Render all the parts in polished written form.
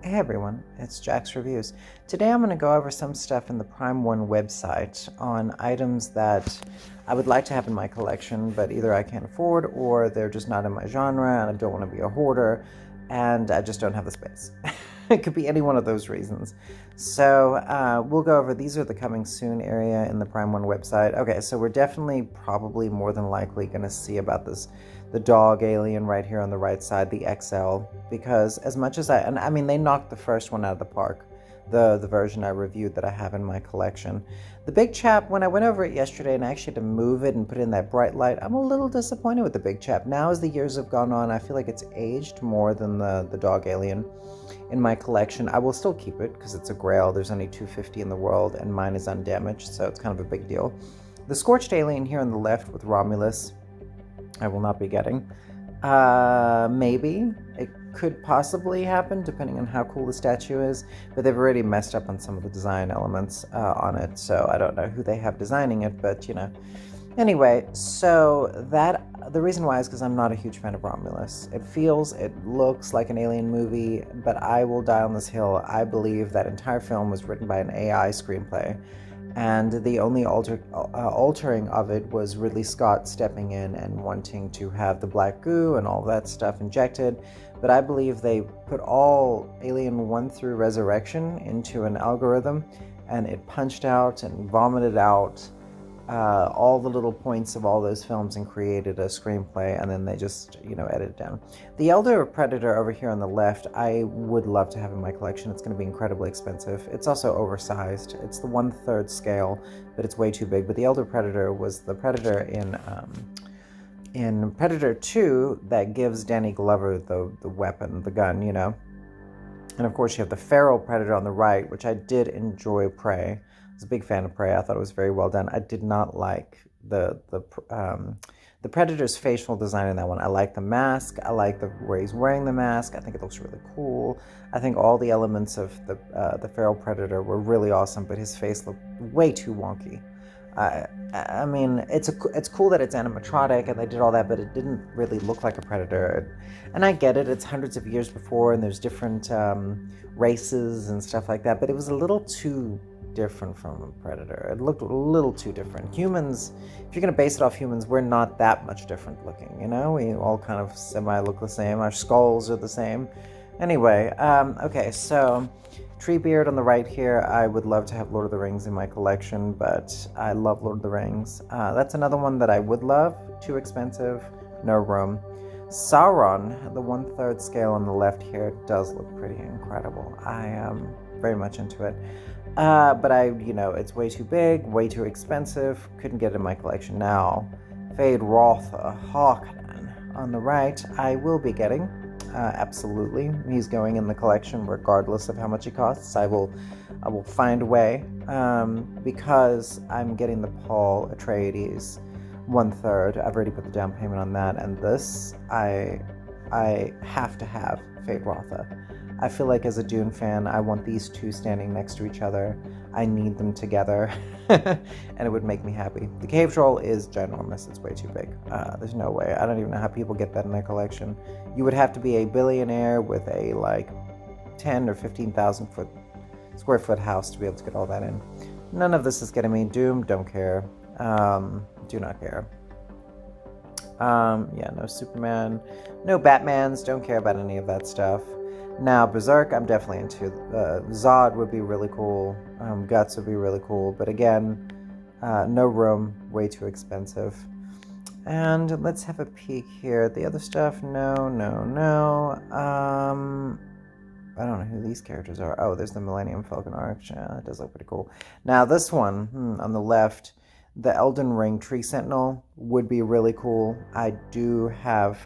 Hey everyone, it's Jack's Reviews. Today I'm going to go over some stuff in the Prime One website on items that I would like to have in my collection, but either I can't afford or they're just not in my genre and I don't want to be a hoarder and I just don't have the space. It could be any one of those reasons. So we'll go over these are the coming soon area in the Prime One website. Okay, so we're definitely probably more than likely going to see about the dog alien right here on the right side, the XL, because as much as and I mean they knocked the first one out of the park, the version I reviewed that I have in my collection. The big chap, when I went over it yesterday and I actually had to move it and put in that bright light, I'm a little disappointed with the big chap. Now as the years have gone on, I feel like it's aged more than the dog alien in my collection. I will still keep it because it's a grail. There's only 250 in the world and mine is undamaged, so it's kind of a big deal. The scorched alien here on the left with Romulus, I will not be getting. Maybe. It could possibly happen depending on how cool the statue is, but they've already messed up on some of the design elements on it, so I don't know who they have designing it, but you know. Anyway, so the reason why is because I'm not a huge fan of Romulus. It looks like an alien movie, but I will die on this hill. I believe that entire film was written by an AI screenplay, and the only altering of it was Ridley Scott stepping in and wanting to have the black goo and all that stuff injected. But I believe they put all Alien 1 through Resurrection into an algorithm, and it punched out and vomited out all the little points of all those films and created a screenplay, and then they just, edited down. The Elder Predator over here on the left, I would love to have in my collection. It's going to be incredibly expensive. It's also oversized. It's the 1/3 scale, but it's way too big. But the Elder Predator was the Predator in Predator 2 that gives Danny Glover the weapon, the gun, And of course, you have the Feral Predator on the right, which I did enjoy Prey. I was a big fan of Prey. I thought it was very well done. I did not like the Predator's facial design in that one. I like the mask. I like where he's wearing the mask. I think it looks really cool. I think all the elements of the Feral Predator were really awesome, but his face looked way too wonky. I mean, it's cool that it's animatronic and they did all that, but it didn't really look like a predator. And I get it; it's hundreds of years before, and there's different races and stuff like that. But it was a little too different from a predator. It looked a little too different. Humans, if you're going to base it off humans, we're not that much different looking. We all kind of semi look the same. Our skulls are the same. Anyway, okay, so Treebeard on the right here. I would love to have Lord of the Rings in my collection, but I love Lord of the Rings. That's another one that I would love. Too expensive, no room. Sauron, the 1/3 scale on the left here, does look pretty incredible. I am very much into it. But it's way too big, way too expensive. Couldn't get it in my collection now. Fade Rotha Harkonnen on the right, I will be getting. Absolutely, he's going in the collection regardless of how much he costs. I will find a way, because I'm getting the Paul Atreides 1/3. I've already put the down payment on that, and this I have to have Fade Rotha. I feel like as a Dune fan, I want these two standing next to each other. I need them together, and it would make me happy. The cave troll is ginormous. It's way too big. There's no way. I don't even know how people get that in their collection. You would have to be a billionaire with a 10 or 15,000 square foot house to be able to get all that in. None of this is getting me. Doom, don't care. Do not care. Yeah, no Superman, no Batmans. Don't care about any of that stuff. Now, Berserk, I'm definitely into. Zod would be really cool. Guts would be really cool. But again, no room, way too expensive. And let's have a peek here at the other stuff. No. I don't know who these characters are. Oh, there's the Millennium Falcon Arch. Yeah, that does look pretty cool. Now, this one on the left, the Elden Ring Tree Sentinel would be really cool. I do have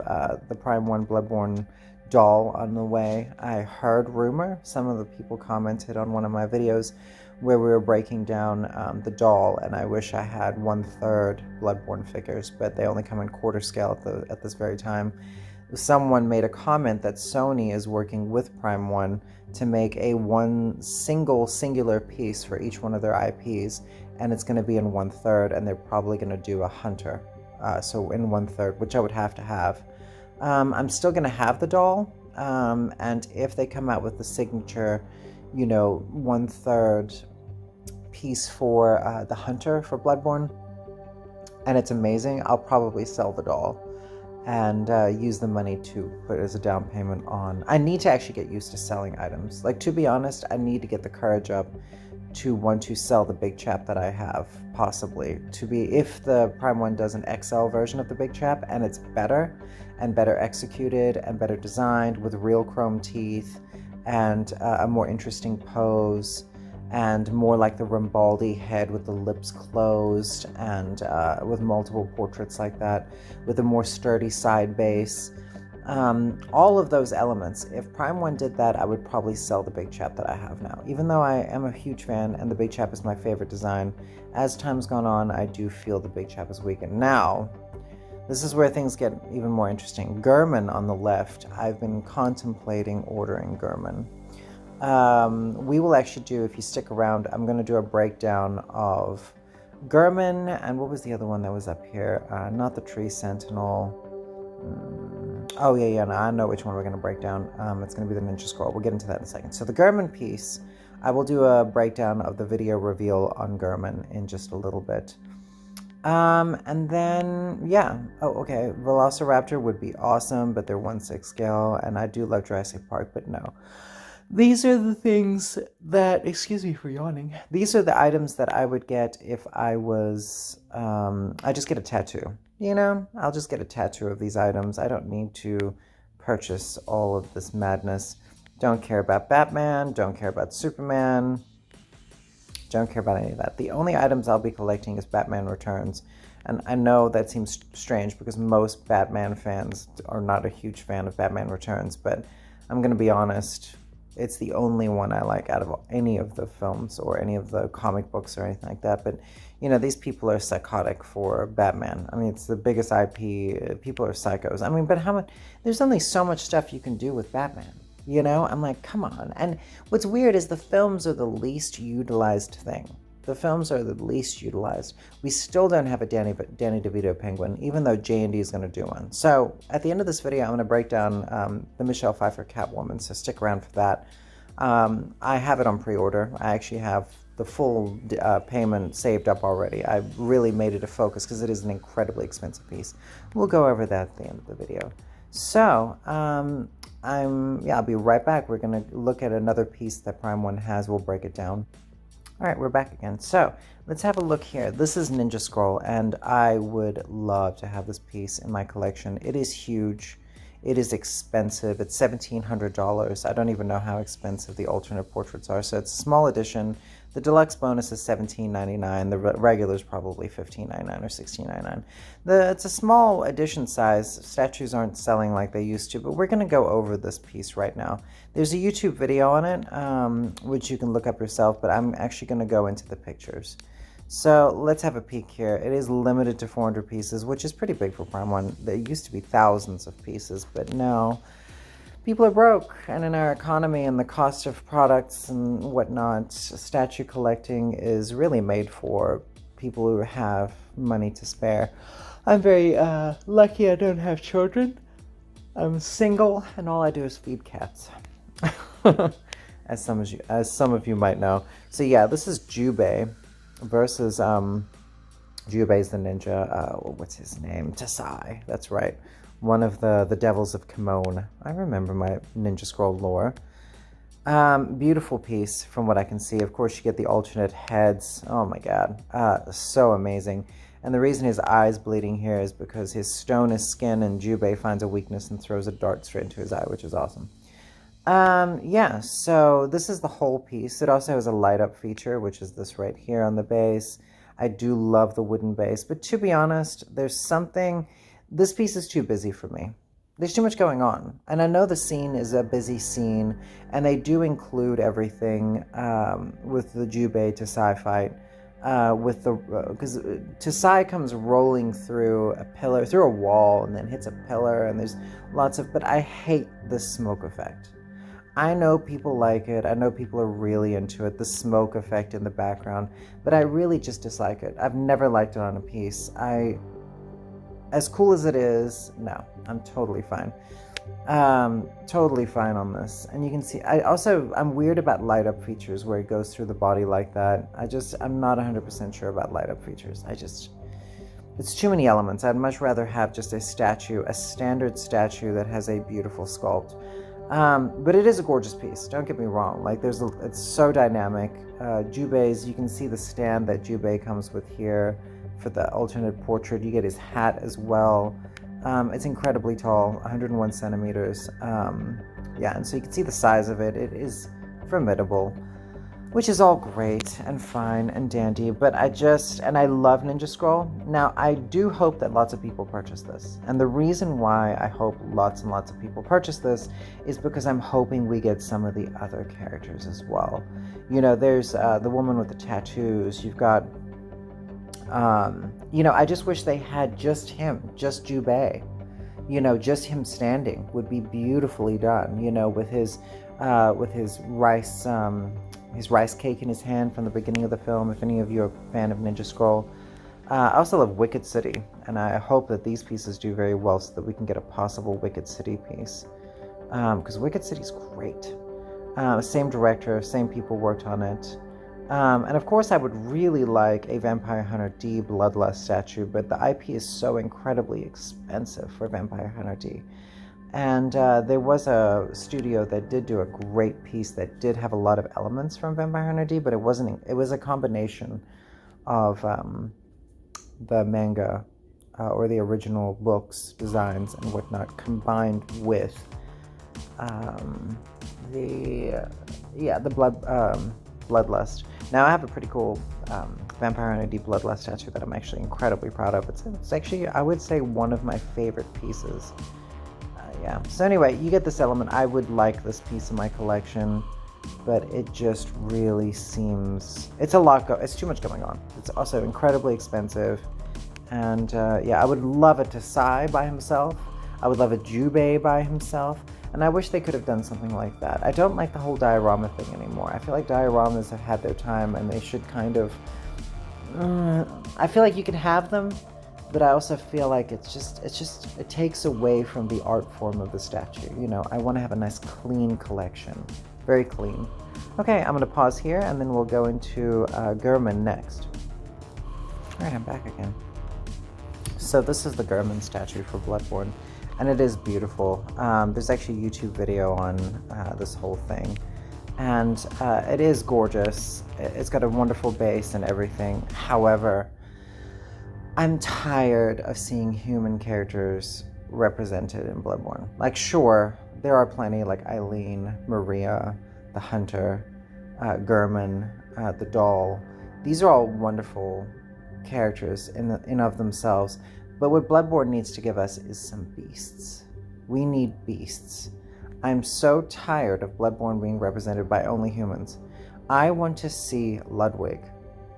the Prime 1 Bloodborne doll on the way. I heard rumor, some of the people commented on one of my videos where we were breaking down the doll, and I wish I had 1/3 Bloodborne figures, but they only come in quarter scale at this very time. Someone made a comment that Sony is working with Prime 1 to make a singular piece for each one of their IPs, and it's going to be in 1/3, and they're probably going to do a hunter, so in 1/3, which I would have to have. I'm still going to have the doll. And if they come out with the signature, 1/3 piece for the Hunter for Bloodborne, and it's amazing, I'll probably sell the doll and use the money to put as a down payment on. I need to actually get used to selling items. Like, to be honest, I need to get the courage up to want to sell the big chap that I have, possibly. If the Prime 1 does an XL version of the big chap and it's better and better executed and better designed with real chrome teeth and a more interesting pose and more like the Rambaldi head with the lips closed and with multiple portraits like that, with a more sturdy side base. All of those elements, if Prime 1 did that, I would probably sell the big chap that I have now. Even though I am a huge fan and the big chap is my favorite design, as time's gone on, I do feel the big chap is weakened. Now, this is where things get even more interesting. Gurman on the left, I've been contemplating ordering Gurman. We will actually do, if you stick around, I'm going to do a breakdown of Gurman, and what was the other one that was up here? Not the Tree Sentinel. Oh, yeah, no, I know which one we're going to break down. It's going to be the Ninja Scroll. We'll get into that in a second. So the Gurman piece, I will do a breakdown of the video reveal on Gurman in just a little bit. And then, yeah. Oh, okay. Velociraptor would be awesome, but they're 1/6 scale, and I do love Jurassic Park, but no. These are the things that, excuse me for yawning, these are the items that I would get if I was, I just get a tattoo. I'll just get a tattoo of these items. I don't need to purchase all of this madness. Don't care about Batman, don't care about Superman, don't care about any of that. The only items I'll be collecting is Batman Returns. And I know that seems strange because most Batman fans are not a huge fan of Batman Returns, but I'm going to be honest, it's the only one I like out of any of the films or any of the comic books or anything like that. But, these people are psychotic for Batman. I mean, it's the biggest IP. People are psychos. I mean, but there's only so much stuff you can do with Batman. I'm like, come on. And what's weird is the films are the least utilized thing. The films are the least utilized. We still don't have a Danny DeVito penguin, even though J&D is going to do one. So at the end of this video, I'm going to break down the Michelle Pfeiffer Catwoman, so stick around for that. I have it on pre-order. I actually have the full payment saved up already. I really made it a focus because it is an incredibly expensive piece. We'll go over that at the end of the video. So, I'll be right back. We're going to look at another piece that Prime 1 has. We'll break it down. All right, we're back again. So let's have a look here. This is Ninja Scroll, and I would love to have this piece in my collection. It is huge. It is expensive. It's $1,700. I don't even know how expensive the alternate portraits are. So it's a small edition. The deluxe bonus is $17.99. The regular is probably $15.99 or $16.99. It's a small edition size. Statues aren't selling like they used to, but we're going to go over this piece right now. There's a YouTube video on it, which you can look up yourself, but I'm actually going to go into the pictures. So let's have a peek here. It is limited to 400 pieces, which is pretty big for Prime 1. There used to be thousands of pieces, but now people are broke, and in our economy and the cost of products and whatnot, statue collecting is really made for people who have money to spare. I'm very lucky I don't have children. I'm single, and all I do is feed cats, as some of you might know. So yeah, this is Jubei versus Jubei's the ninja. What's his name? Tasai. That's right. One of the devils of Kimon. I remember my Ninja Scroll lore. Beautiful piece from what I can see. Of course, you get the alternate heads. Oh my god. So amazing. And the reason his eye's bleeding here is because his stone is skin, and Jubei finds a weakness and throws a dart straight into his eye, which is awesome. Yeah, so this is the whole piece. It also has a light up feature, which is this right here on the base. I do love the wooden base, but to be honest, this piece is too busy for me. There's too much going on. And I know the scene is a busy scene, and they do include everything with the Jubei Tasai fight. Because Tasai comes rolling through a pillar, through a wall, and then hits a pillar, and there's lots of, but I hate this smoke effect. I know people like it. I know people are really into it, the smoke effect in the background, but I really just dislike it. I've never liked it on a piece. As cool as it is, no, I'm totally fine. Totally fine on this. And you can see, I'm weird about light up features where it goes through the body like that. I'm not 100% sure about light up features. It's too many elements. I'd much rather have just a standard statue that has a beautiful sculpt. But it is a gorgeous piece. Don't get me wrong. Like it's so dynamic. Jubei's, you can see the stand that Jubei comes with here for the alternate portrait. You get his hat as well. It's incredibly tall, 101 centimeters. Yeah, and so you can see the size of it. It is formidable, which is all great and fine and dandy, but I love Ninja Scroll. Now, I do hope that lots of people purchase this. And the reason why I hope lots and lots of people purchase this is because I'm hoping we get some of the other characters as well. You know, there's the woman with the tattoos. You've got, I just wish they had just him, just Jubei. Just him standing would be beautifully done, with his rice cake in his hand from the beginning of the film, if any of you are a fan of Ninja Scroll. I also love Wicked City, and I hope that these pieces do very well so that we can get a possible Wicked City piece. Because Wicked City's great. Same director, same people worked on it. And of course I would really like a Vampire Hunter D Bloodlust statue, but the IP is so incredibly expensive for Vampire Hunter D. And there was a studio that did do a great piece that did have a lot of elements from Vampire Hunter D, but it was a combination of the manga or the original books, designs, and whatnot, combined with the Bloodlust. Now I have a pretty cool Vampire Hunter D Bloodlust statue that I'm actually incredibly proud of. It's actually, I would say, one of my favorite pieces. Yeah. So anyway, you get this element. I would like this piece in my collection, but it just really seems it's a lot. It's too much going on. It's also incredibly expensive, and I would love a Tasai by himself. I would love a Jubei by himself, and I wish they could have done something like that. I don't like the whole diorama thing anymore. I feel like dioramas have had their time, and they should kind of. I feel like you can have them. But I also feel like it takes away from the art form of the statue. I want to have a nice clean collection. Very clean. Okay, I'm going to pause here and then we'll go into Gurman next. Alright, I'm back again. So this is the Gurman statue for Bloodborne, and it is beautiful. There's actually a YouTube video on this whole thing. And it is gorgeous. It's got a wonderful base and everything. However, I'm tired of seeing human characters represented in Bloodborne. Like, sure, there are plenty, like Eileen, Maria, the Hunter, Gurman, the Doll. These are all wonderful characters in of themselves. But what Bloodborne needs to give us is some beasts. We need beasts. I'm so tired of Bloodborne being represented by only humans. I want to see Ludwig.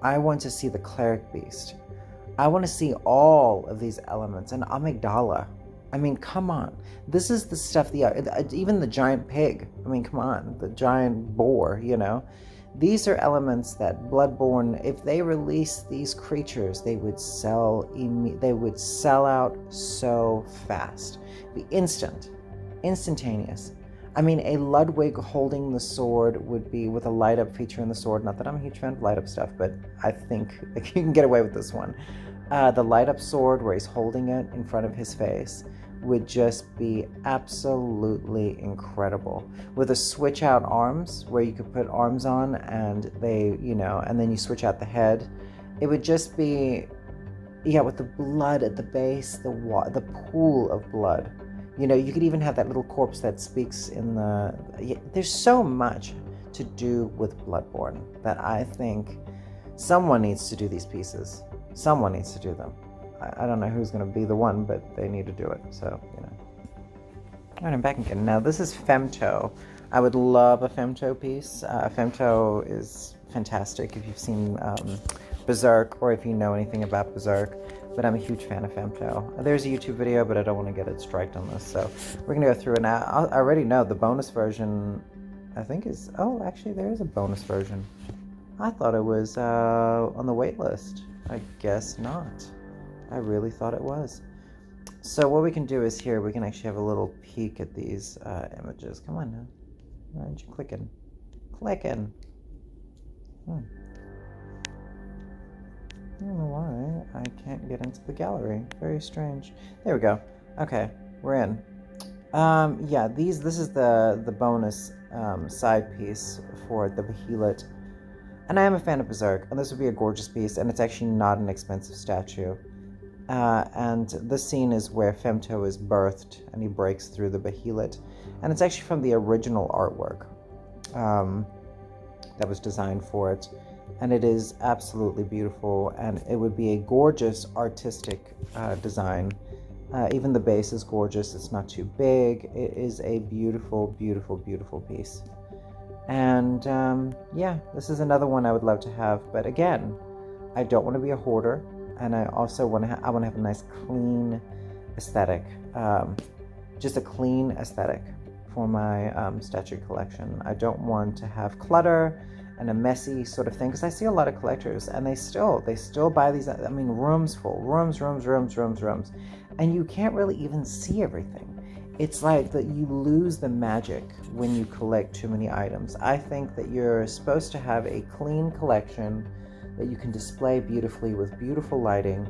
I want to see the cleric beast. I want to see all of these elements, and Amygdala. I mean, come on. This is the stuff, even the giant pig. I mean, come on, the giant boar, These are elements that Bloodborne, if they release these creatures, they would sell out so fast. Be instantaneous. I mean, a Ludwig holding the sword would be with a light-up feature in the sword. Not that I'm a huge fan of light-up stuff, but I think you can get away with this one. The light-up sword where he's holding it in front of his face would just be absolutely incredible. With the switch-out arms, where you could put arms on and and then you switch out the head. It would just be, with the blood at the base, the pool of blood. You could even have that little corpse that speaks in there's so much to do with Bloodborne that I think someone needs to do these pieces. Someone needs to do them. I don't know who's going to be the one, but they need to do it. So, All right, I'm back again. Now, this is Femto. I would love a Femto piece. Femto is fantastic if you've seen Berserk or if you know anything about Berserk. But I'm a huge fan of Femto. There's a YouTube video, but I don't want to get it striked on this. So we're going to go through it now. I already know the bonus version, I think is... Oh, actually, there is a bonus version. I thought it was on the wait list. I guess not. I really thought it was. So what we can do is here, we can actually have a little peek at these images. Come on now. Why aren't you clicking? Clicking. I don't know why I can't get into the gallery. Very strange. There we go. Okay, we're in. Yeah, this is the bonus side piece for the Behelit. And I am a fan of Berserk, and this would be a gorgeous piece, and it's actually not an expensive statue. And this scene is where Femto is birthed, and he breaks through the Behelit. And it's actually from the original artwork that was designed for it. And it is absolutely beautiful, and it would be a gorgeous artistic design. Even the base is gorgeous. It's not too big. It is a beautiful, beautiful, beautiful piece. And yeah, this is another one I would love to have. But again, I don't want to be a hoarder, and I also want to have a nice clean aesthetic, just a clean aesthetic for my statue collection. I don't want to have clutter and a messy sort of thing, because I see a lot of collectors and they still buy these, I mean, rooms full, rooms, and you can't really even see everything. It's like that you lose the magic when you collect too many items. I think that you're supposed to have a clean collection that you can display beautifully with beautiful lighting,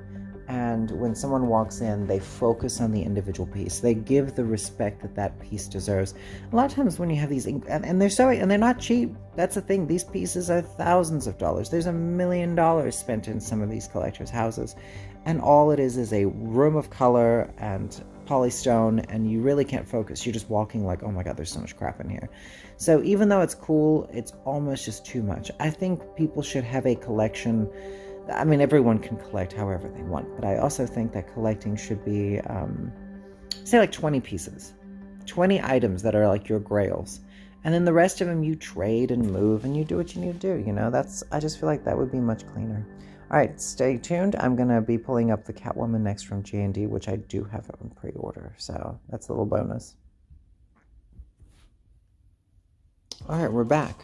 and when someone walks in, they focus on the individual piece. They give the respect that that piece deserves. A lot of times when you have these, and they're not cheap. That's the thing. These pieces are thousands of dollars. There's $1 million spent in some of these collectors' houses, and all it is a room of color and polystone, and you really can't focus. You're just walking like, oh my god, there's so much crap in here. So even though it's cool, it's almost just too much. I think people should have a collection. I mean, everyone can collect however they want, but I also think that collecting should be, say, like 20 pieces, 20 items that are like your grails, and then the rest of them you trade and move, and you do what you need to do. You know, I just feel like that would be much cleaner. All right, stay tuned. I'm gonna be pulling up the Catwoman next from J&D, which I do have on pre-order, so that's a little bonus. All right, we're back.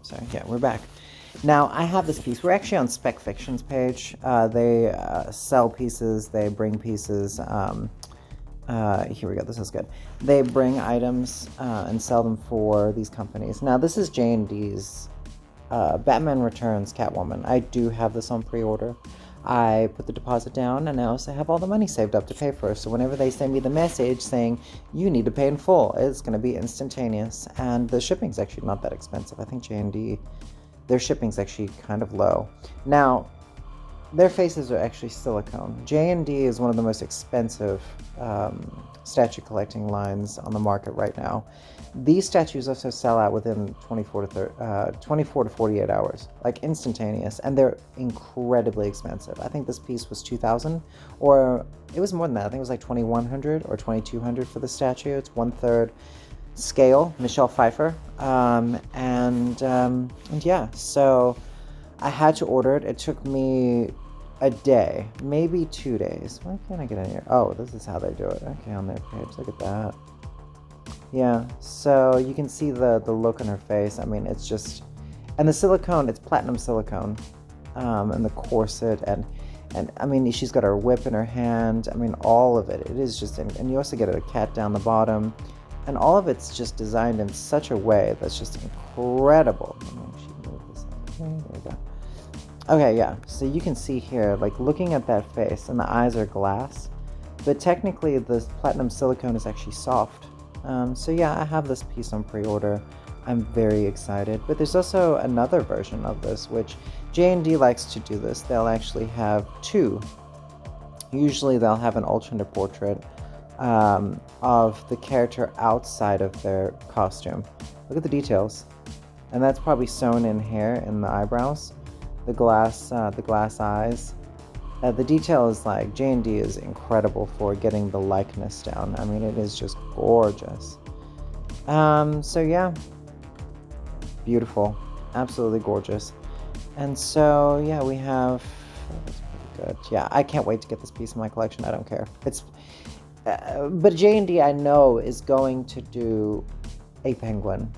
Sorry, yeah, we're back. Now, I have this piece. We're actually on Spec Fiction's page. They sell pieces. They bring pieces. Here we go. This is good. They bring items and sell them for these companies. Now, this is J&D's Batman Returns Catwoman. I do have this on pre-order. I put the deposit down, and I also have all the money saved up to pay for it. So whenever they send me the message saying, you need to pay in full, it's going to be instantaneous. And the shipping's actually not that expensive. I think J&D... their shipping's actually kind of low. Now, their faces are actually silicone. J&D is one of the most expensive statue collecting lines on the market right now. These statues also sell out within 24 to 48 hours, like instantaneous, and they're incredibly expensive. I think this piece was $2,000, or it was more than that. I think it was like $2,100 or $2,200 for the statue. It's 1/3 scale, Michelle Pfeiffer, and yeah, so I had to order it. It took me a day, maybe 2 days. Why can't I get in here? Oh, this is how they do it. Okay, on their page, look at that. Yeah, so you can see the look on her face. I mean, it's just, and the silicone, it's platinum silicone, and the corset, and I mean, she's got her whip in her hand. I mean, all of it. It is just, and you also get a cat down the bottom. And all of it's just designed in such a way that's just incredible. Let me actually move this up. Okay, there we go. Okay, yeah. So you can see here, like looking at that face, and the eyes are glass, but technically the platinum silicone is actually soft. So yeah, I have this piece on pre-order. I'm very excited. But there's also another version of this, which J&D likes to do this. They'll actually have two. Usually they'll have an alternate portrait of the character outside of their costume. Look at the details, and that's probably sewn in here in the eyebrows, the glass eyes. The detail is like, J&D is incredible for getting the likeness down. I mean, it is just gorgeous. So yeah, beautiful, absolutely gorgeous. And so yeah, we have. That's pretty good. Yeah, I can't wait to get this piece in my collection. I don't care. It's. But J&D, I know, is going to do a penguin.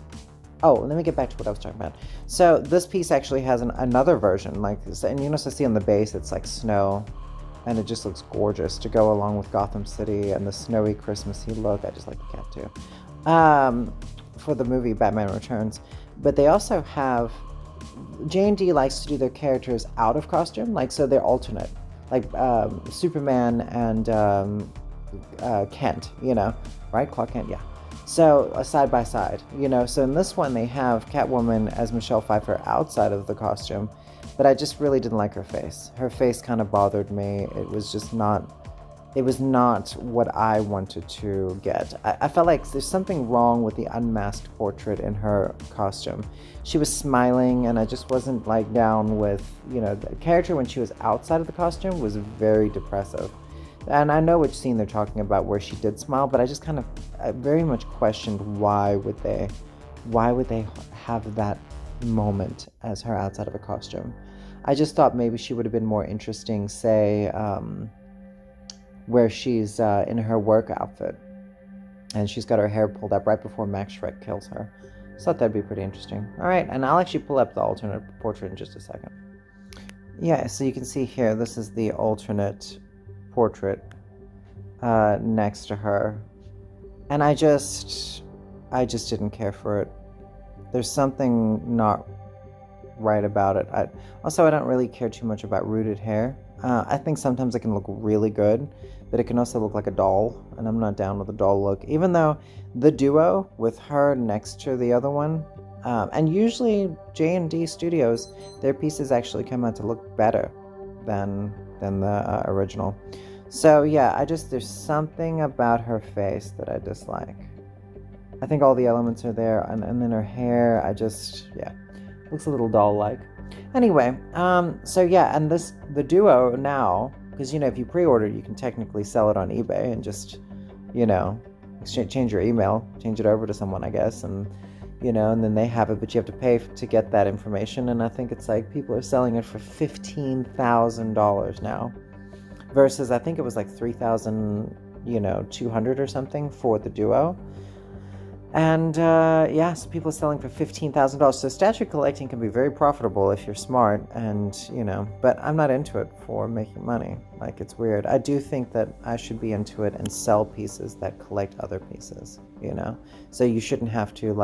Oh, let me get back to what I was talking about. So this piece actually has another version, like, and you also see on the base, it's like snow, and it just looks gorgeous to go along with Gotham City and the snowy Christmassy look. I just like the cat too. For the movie Batman Returns. But they also have, J&D likes to do their characters out of costume, like, so they're alternate, like Superman and Kent, right? Clark Kent, yeah. So side by side, so in this one they have Catwoman as Michelle Pfeiffer outside of the costume, but I just really didn't like her face. Her face kind of bothered me. It was not what I wanted to get. I felt like there's something wrong with the unmasked portrait in her costume. She was smiling, and I just wasn't down with, the character when she was outside of the costume was very depressive. And I know which scene they're talking about where she did smile, but I just I very much questioned why would they have that moment as her outside of a costume. I just thought maybe she would have been more interesting, say, where she's in her work outfit and she's got her hair pulled up right before Max Schreck kills her. So I thought that'd be pretty interesting. All right, and I'll actually pull up the alternate portrait in just a second. Yeah, so you can see here, this is the alternate portrait next to her, and I just didn't care for it. There's something not right about it. I don't really care too much about rooted hair. I think sometimes it can look really good, but it can also look like a doll, and I'm not down with a doll look, even though the duo with her next to the other one, and usually J&D Studios, their pieces actually come out to look better than the original. So yeah, there's something about her face that I dislike. I think all the elements are there, and then her hair, looks a little doll-like. Anyway, so yeah, and the duo now, because if you pre-order, you can technically sell it on eBay and just, change your email, change it over to someone, I guess, and and then they have it, but you have to pay to get that information, and I think it's people are selling it for $15,000 now, versus I think it was $3,200 or something for the duo. And so people are selling for $15,000. So statue collecting can be very profitable if you're smart, and but I'm not into it for making money. It's weird. I do think that I should be into it and sell pieces that collect other pieces. So you shouldn't have to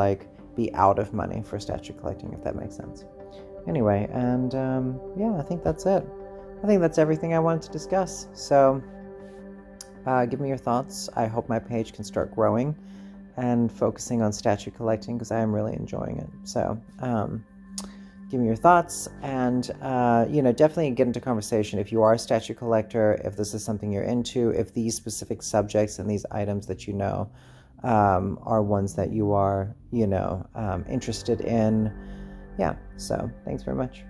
be out of money for statue collecting, if that makes sense. Anyway, and I think that's it. I think that's everything I wanted to discuss. So give me your thoughts. I hope my page can start growing and focusing on statue collecting, because I am really enjoying it. So give me your thoughts, and definitely get into conversation if you are a statue collector, if this is something you're into, if these specific subjects and these items that are ones that you are interested in. Yeah, so thanks very much.